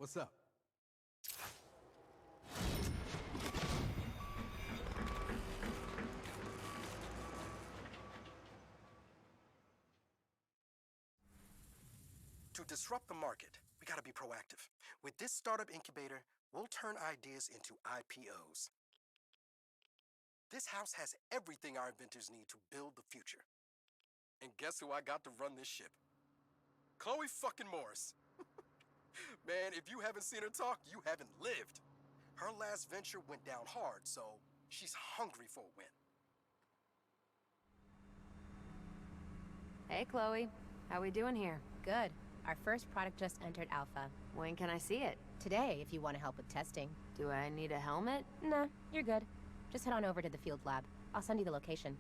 What's up? To disrupt the market, we gotta be proactive. With this startup incubator, we'll turn ideas into IPOs. This house has everything our inventors need to build the future. And guess who I got to run this ship? Chloe fucking Morris. Man, if you haven't seen her talk, you haven't lived. Her last venture went down hard, so she's hungry for a win. Hey, Chloe. How we doing here? Good. Our first product just entered alpha. When can I see it? Today, if you want to help with testing. Do I need a helmet? Nah, you're good. Just head on over to the field lab. I'll send you the location.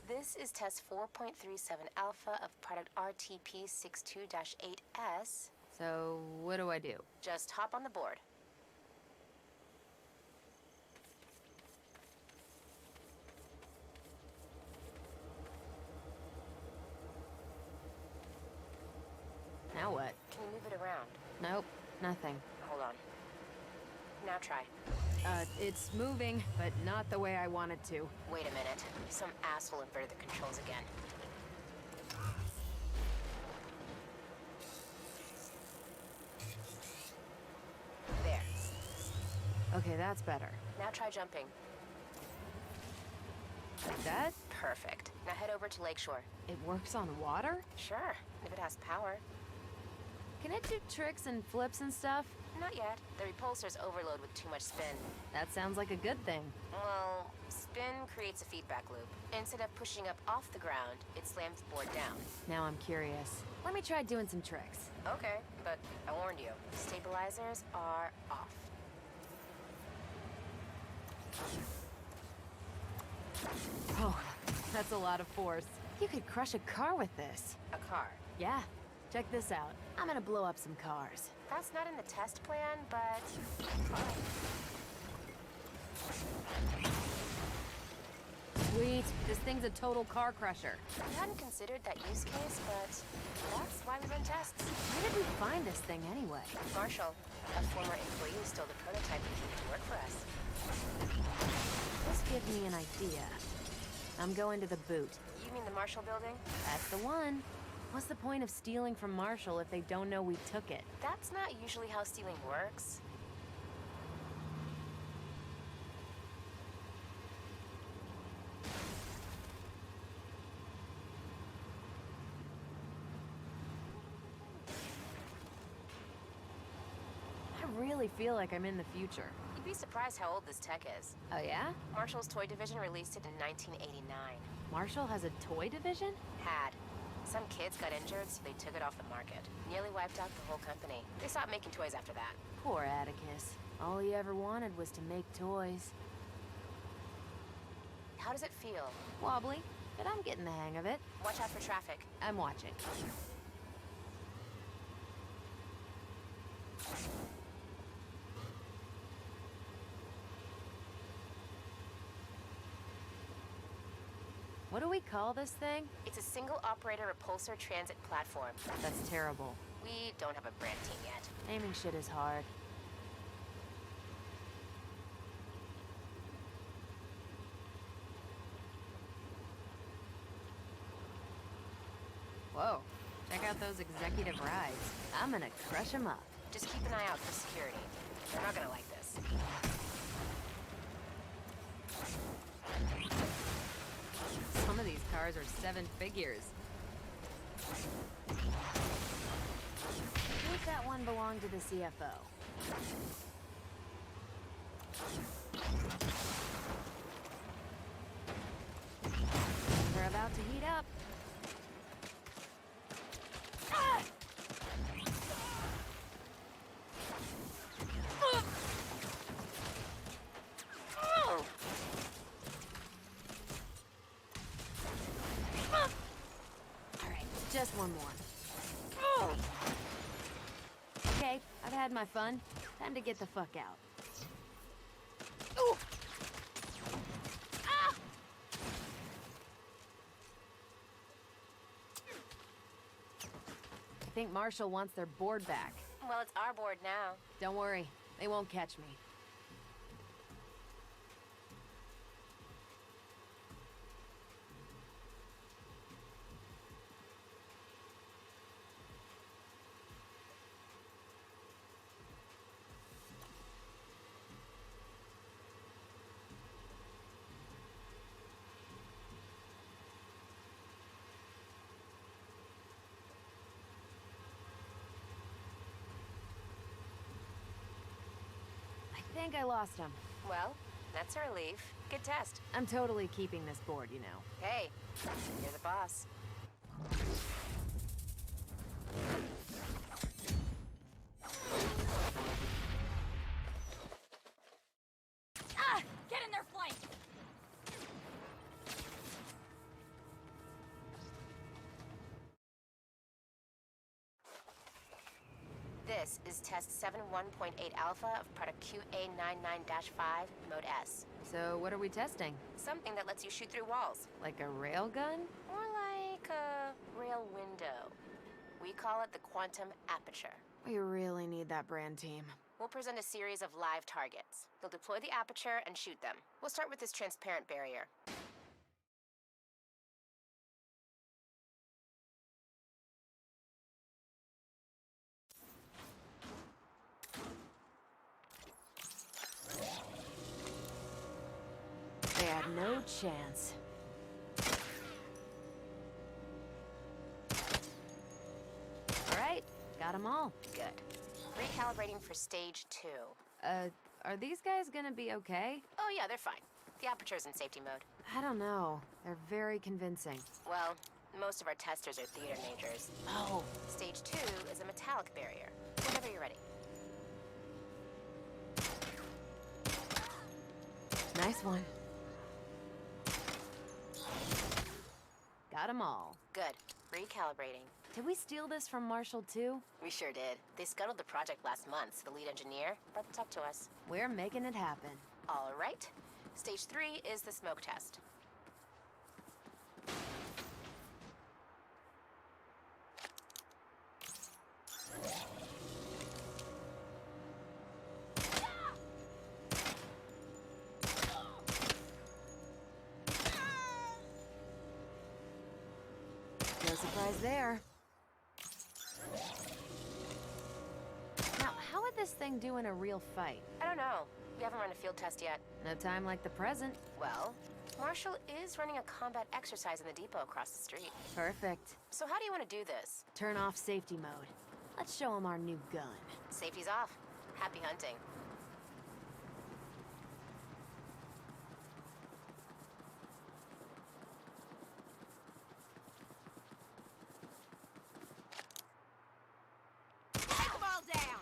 This is test 4.37 alpha of product RTP62-8S. So, what do I do? Just hop on the board. Now what? Can you move it around? Nope, nothing. Hold on. Now try. It's moving, but not the way I want it to. Wait a minute. Some asshole inverted the controls again. There. Okay, that's better. Now try jumping. Like that? Perfect. Now head over to Lakeshore. It works on water? Sure, if it has power. Can it do tricks and flips and stuff? Not yet. The repulsor's overload with too much spin. That sounds like a good thing. Well, spin creates a feedback loop. Instead of pushing up off the ground, it slams the board down. Now I'm curious. Let me try doing some tricks. Okay, but I warned you. Stabilizers are off. Oh, that's a lot of force. You could crush a car with this. A car. Yeah, check this out. I'm gonna blow up some cars. That's not in the test plan, but... Fine. Sweet, this thing's a total car crusher. We hadn't considered that use case, but that's why we run tests. Where did we find this thing anyway? Marshall, a former employee, stole the prototype and came to work for us. This gives me an idea. I'm going to the boot. You mean the Marshall building? That's the one. What's the point of stealing from Marshall if they don't know we took it? That's not usually how stealing works. I really feel like I'm in the future. You'd be surprised how old this tech is. Oh yeah? Marshall's toy division released it in 1989. Marshall has a toy division? Had. Some kids got injured, so they took it off the market. Nearly wiped out the whole company. They stopped making toys after that. Poor Atticus. All he ever wanted was to make toys. How does it feel? Wobbly, but I'm getting the hang of it. Watch out for traffic. I'm watching. What do we call this thing? It's a single-operator repulsor transit platform. That's terrible. We don't have a brand team yet. Naming shit is hard. Whoa, check out those executive rides. I'm gonna crush them up. Just keep an eye out for security. They're not gonna like this. Some of these cars are 7 figures. Think that one belonged to the CFO. to heat up. Ah! Alright, just one more. Okay, I've had my fun. Time to get the fuck out. Ah! I think Marshall wants their board back. Well, it's our board now. Don't worry, they won't catch me. I think I lost him. Well, that's a relief. Good test. I'm totally keeping this board, you know. Hey, you're the boss. Ah! Get in their flank! This is test 71.8 alpha of product QA99-5, mode S. So what are we testing? Something that lets you shoot through walls. Like a railgun? More like a rail window. We call it the quantum aperture. We really need that brand team. We'll present a series of live targets. They'll deploy the aperture and shoot them. We'll start with this transparent barrier. They had no chance. All right, got them all. Good. Recalibrating for stage 2. Are these guys gonna be okay? Oh yeah, they're fine. The aperture's in safety mode. I don't know. They're very convincing. Well, most of our testers are theater majors. Oh, Stage 2 is a metallic barrier. Whenever you're ready. nice one. Got them all. Good. Recalibrating. Did we steal this from Marshall too? We sure did. They scuttled the project last month, so the lead engineer brought the tech to us. We're making it happen. All right. Stage 3 is the smoke test. No surprise there. Now, how would this thing do in a real fight? I don't know. We haven't run a field test yet. No time like the present. Well, Marshall is running a combat exercise in the depot across the street. Perfect. So how do you want to do this? Turn off safety mode. Let's show him our new gun. Safety's off. Happy hunting. Take them all down!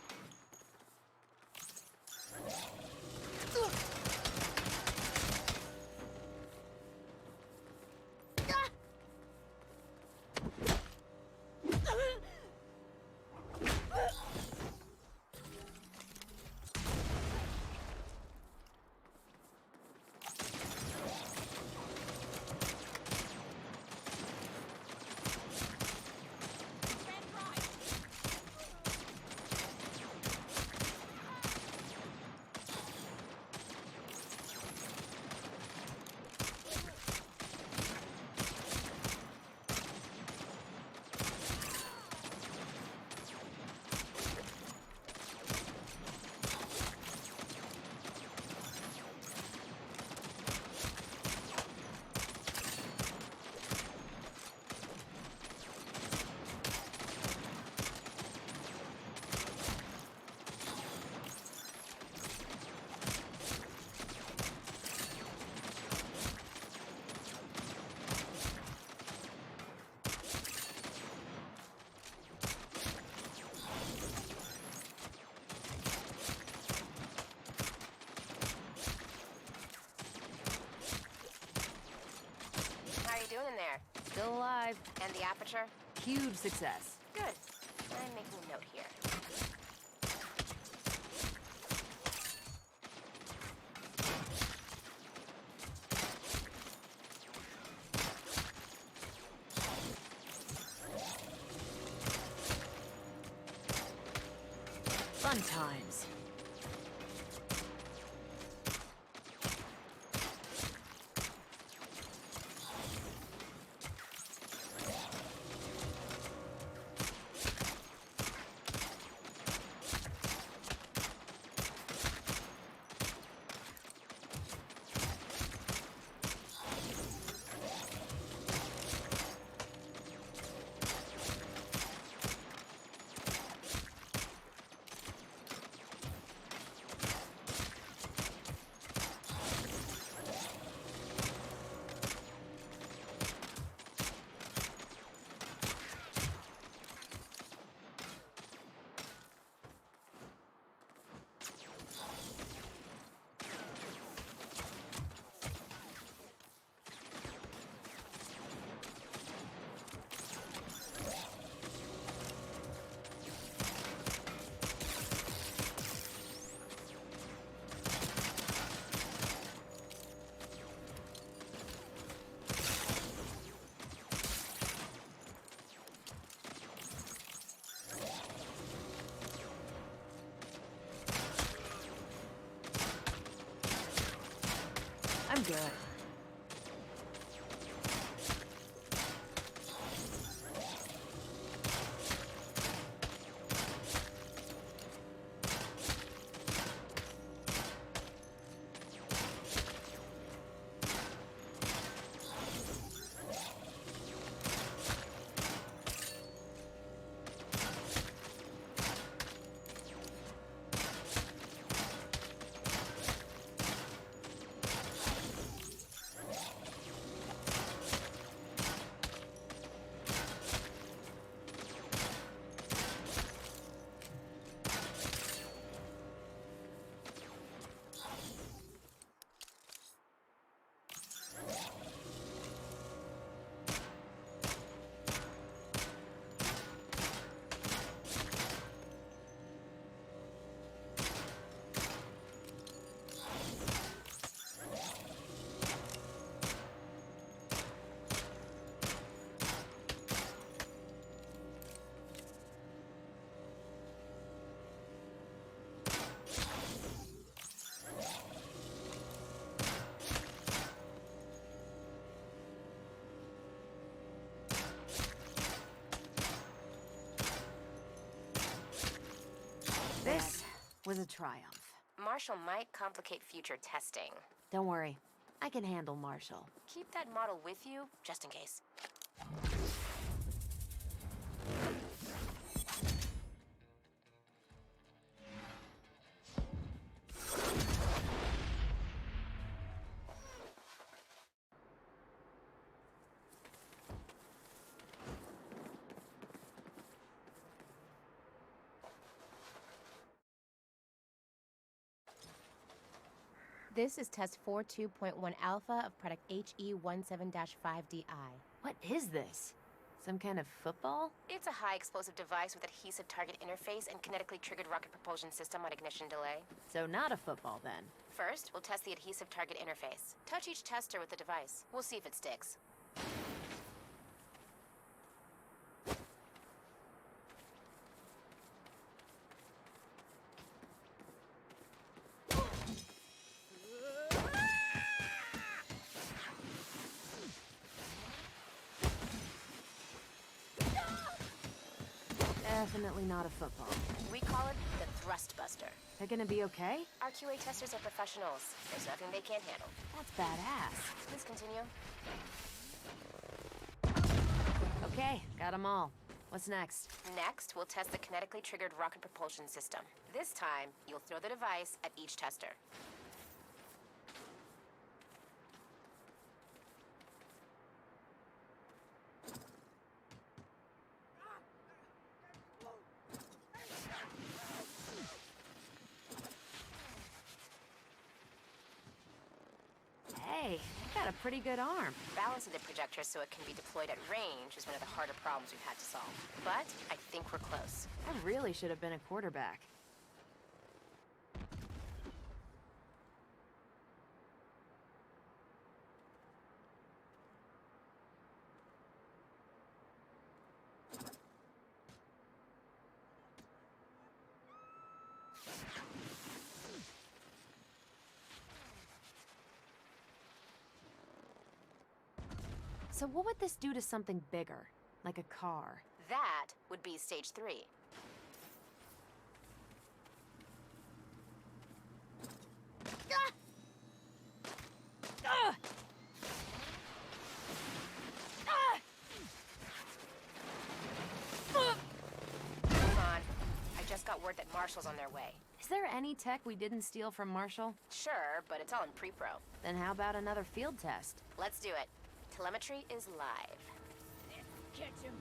doing in there? Still alive. And the aperture? Huge success. Good. I'm making a note here. Fun times. I'm good. This was a triumph. Marshall might complicate future testing. Don't worry. I can handle Marshall. Keep that model with you, just in case. This is test 42.1 alpha of product HE17-5DI. What is this? Some kind of football? It's a high explosive device with adhesive target interface and kinetically triggered rocket propulsion system on ignition delay. So not a football then. First, we'll test the adhesive target interface. Touch each tester with the device. We'll see if it sticks. Definitely not a football. We call it the thrust buster. They're gonna be okay? Our QA testers are professionals. There's nothing they can't handle. That's badass. Please continue. Okay, got them all. What's next? Next, we'll test the kinetically triggered rocket propulsion system. This time, you'll throw the device at each tester. Hey, I got got a pretty good arm. Balancing the projector so it can be deployed at range is one of the harder problems we've had to solve. But I think we're close. I really should have been a quarterback. So what would this do to something bigger? Like a car? That would be stage 3. Hold on. I just got word that Marshall's on their way. Is there any tech we didn't steal from Marshall? Sure, but it's all in pre-pro. Then how about another field test? Let's do it. Telemetry is live. Catch him.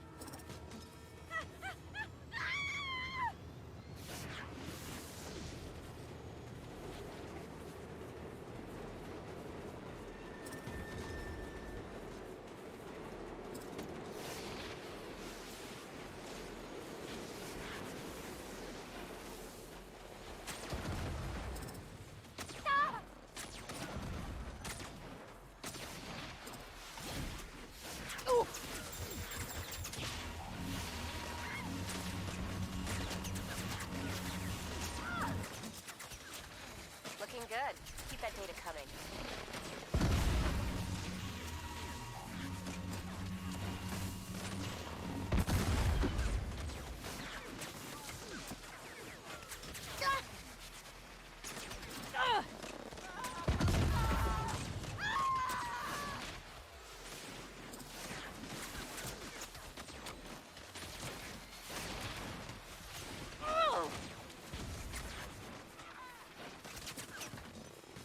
Looking good. Keep that data coming.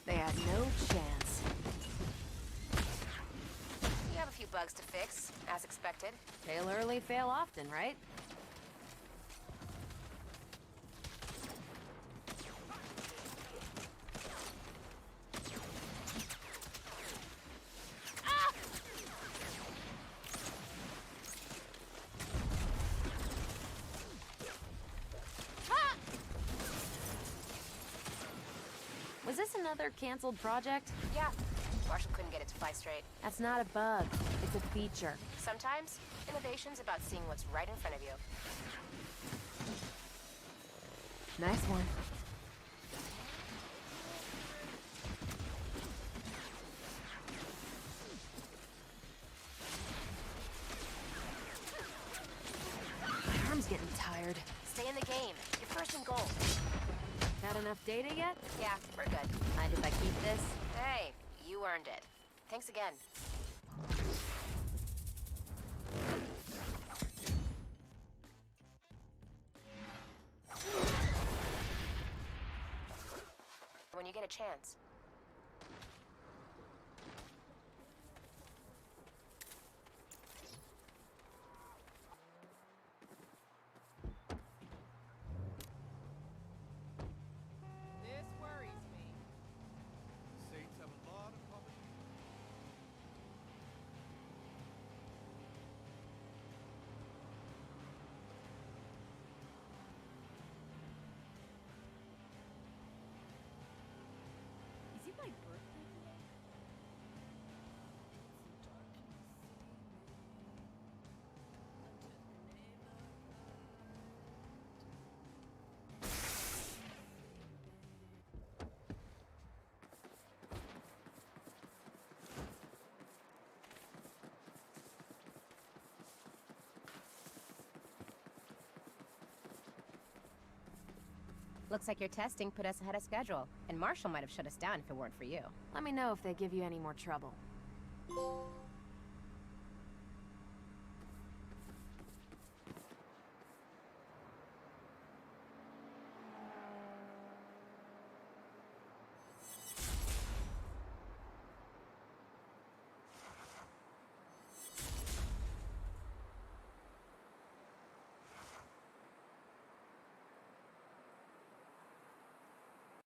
They had no chance. You have a few bugs to fix, as expected. Fail early, fail often, right? Was this another canceled project? Yeah. Marshall couldn't get it to fly straight. That's not a bug. It's a feature. Sometimes, innovation's about seeing what's right in front of you. Nice one. My arm's getting tired. Stay in the game. You're first and goal. Got enough data yet? Yeah, we're good. Mind if I keep this? Hey, you earned it. Thanks again. When you get a chance. This worries me. Saints have a lot of public. Is it my birthday today? Looks like your testing put us ahead of schedule, and Marshall might have shut us down if it weren't for you. Let me know if they give you any more trouble.